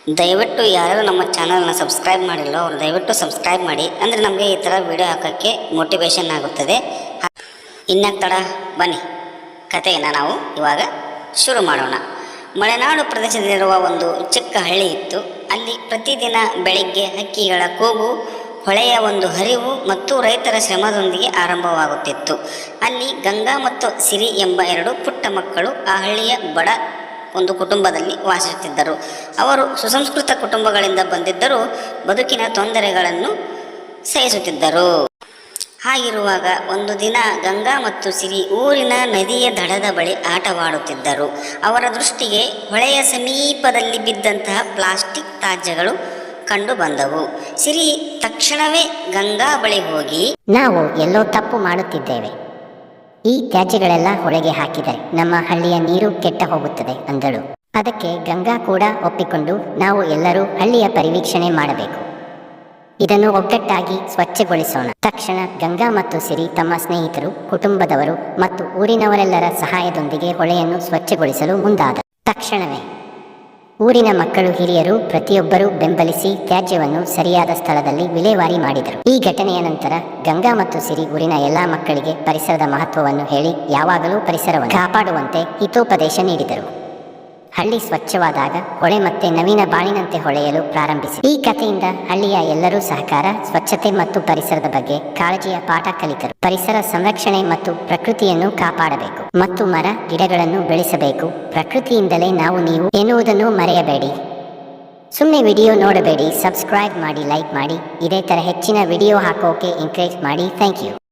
ದಯವಿಟ್ಟು ಯಾರು ನಮ್ಮ ಚಾನಲ್ನ ಸಬ್ಸ್ಕ್ರೈಬ್ ಮಾಡಿಲ್ಲ ಅವರು ದಯವಿಟ್ಟು ಸಬ್ಸ್ಕ್ರೈಬ್ ಮಾಡಿ, ಅಂದರೆ ನಮಗೆ ಈ ಥರ ವಿಡಿಯೋ ಹಾಕೋಕ್ಕೆ ಮೋಟಿವೇಶನ್ ಆಗುತ್ತದೆ. ಇನ್ನು ತಡ ಬನ್ನಿ, ಕಥೆಯನ್ನು ನಾವು ಇವಾಗ ಶುರು ಮಾಡೋಣ. ಮಲೆನಾಡು ಪ್ರದೇಶದಲ್ಲಿರುವ ಒಂದು ಚಿಕ್ಕ ಹಳ್ಳಿ ಇತ್ತು. ಅಲ್ಲಿ ಪ್ರತಿದಿನ ಬೆಳಿಗ್ಗೆ ಹಕ್ಕಿಗಳ ಕೂಗು, ಹೊಳೆಯ ಒಂದು ಹರಿವು ಮತ್ತು ರೈತರ ಶ್ರಮದೊಂದಿಗೆ ಆರಂಭವಾಗುತ್ತಿತ್ತು. ಅಲ್ಲಿ ಗಂಗಾ ಮತ್ತು ಸಿರಿ ಎಂಬ ಎರಡು ಪುಟ್ಟ ಮಕ್ಕಳು ಆ ಹಳ್ಳಿಯ ಬಡ ಒಂದು ಕುಟುಂಬದಲ್ಲಿ ವಾಸಿಸುತ್ತಿದ್ದರು. ಅವರು ಸುಸಂಸ್ಕೃತ ಕುಟುಂಬಗಳಿಂದ ಬಂದಿದ್ದರೂ ಬದುಕಿನ ತೊಂದರೆಗಳನ್ನು ಸಹಿಸುತ್ತಿದ್ದರು. ಹಾಗಿರುವಾಗ ಒಂದು ದಿನ ಗಂಗಾ ಮತ್ತು ಸಿರಿ ಊರಿನ ನದಿಯ ದಡದ ಬಳಿ ಆಟವಾಡುತ್ತಿದ್ದರು. ಅವರ ದೃಷ್ಟಿಗೆ ಹೊಳೆಯ ಸಮೀಪದಲ್ಲಿ ಬಿದ್ದಂತಹ ಪ್ಲಾಸ್ಟಿಕ್ ತ್ಯಾಜ್ಯಗಳು ಕಂಡು ಬಂದವು. ಸಿರಿ ತಕ್ಷಣವೇ ಗಂಗಾ ಬಳಿ ಹೋಗಿ, ನಾವು ಎಲ್ಲೋ ತಪ್ಪು ಮಾಡುತ್ತಿದ್ದೇವೆ. ಈ ತ್ಯಾಜ್ಯಗಳೆಲ್ಲ ಹೊಳೆಗೆ ಹಾಕಿದರೆ ನಮ್ಮ ಹಳ್ಳಿಯ ನೀರು ಕೆಟ್ಟ ಹೋಗುತ್ತದೆ ಅಂದಳು. ಅದಕ್ಕೆ ಗಂಗಾ ಕೂಡ ಒಪ್ಪಿಕೊಂಡು, ನಾವು ಎಲ್ಲರೂ ಹಳ್ಳಿಯ ಪರಿವೀಕ್ಷಣೆ ಮಾಡಬೇಕು, ಇದನ್ನು ಒಗ್ಗಟ್ಟಾಗಿ ಸ್ವಚ್ಛಗೊಳಿಸೋಣ. ತಕ್ಷಣ ಗಂಗಾ ಮತ್ತು ಸಿರಿ ತಮ್ಮ ಸ್ನೇಹಿತರು, ಕುಟುಂಬದವರು ಮತ್ತು ಊರಿನವರೆಲ್ಲರ ಸಹಾಯದೊಂದಿಗೆ ಹೊಳೆಯನ್ನು ಸ್ವಚ್ಛಗೊಳಿಸಲು ಮುಂದಾದರು. ತಕ್ಷಣವೇ ಊರಿನ ಮಕ್ಕಳು, ಹಿರಿಯರು ಪ್ರತಿಯೊಬ್ಬರೂ ಬೆಂಬಲಿಸಿ ತ್ಯಾಜ್ಯವನ್ನು ಸರಿಯಾದ ಸ್ಥಳದಲ್ಲಿ ವಿಲೇವಾರಿ ಮಾಡಿದರು. ಈ ಘಟನೆಯ ನಂತರ ಗಂಗಾ ಮತ್ತು ಸಿರಿ ಊರಿನ ಎಲ್ಲಾ ಮಕ್ಕಳಿಗೆ ಪರಿಸರದ ಮಹತ್ವವನ್ನು ಹೇಳಿ ಯಾವಾಗಲೂ ಪರಿಸರವನ್ನು ಕಾಪಾಡುವಂತೆ ಹಿತೋಪದೇಶ ನೀಡಿದರು. ಹಳ್ಳಿ ಸ್ವಚ್ಛವಾದಾಗ ಹೊಳೆ ಮತ್ತೆ ನವೀನ ಬಾಳಿನಂತೆ ಹೊಳೆಯಲು ಪ್ರಾರಂಭಿಸಿ. ಈ ಕಥೆಯಿಂದ ಹಳ್ಳಿಯ ಎಲ್ಲರೂ ಸಹಕಾರ, ಸ್ವಚ್ಛತೆ ಮತ್ತು ಪರಿಸರದ ಬಗ್ಗೆ ಕಾಳಜಿಯ ಪಾಠ ಕಲಿತರು. ಪರಿಸರ ಸಂರಕ್ಷಣೆ ಮತ್ತು ಪ್ರಕೃತಿಯನ್ನು ಕಾಪಾಡಬೇಕು ಮತ್ತು ಮರ ಗಿಡಗಳನ್ನು ಬೆಳೆಸಬೇಕು. ಪ್ರಕೃತಿಯಿಂದಲೇ ನಾವು ನೀವು ಎನ್ನುವುದನ್ನು ಮರೆಯಬೇಡಿ. ಸುಮ್ಮನೆ ವಿಡಿಯೋ ನೋಡಬೇಡಿ, ಸಬ್ಸ್ಕ್ರೈಬ್ ಮಾಡಿ, ಲೈಕ್ ಮಾಡಿ. ಇದೇ ತರ ಹೆಚ್ಚಿನ ವಿಡಿಯೋ ಹಾಕೋಕೆ ಎಂಕರೇಜ್ ಮಾಡಿ. Thank you.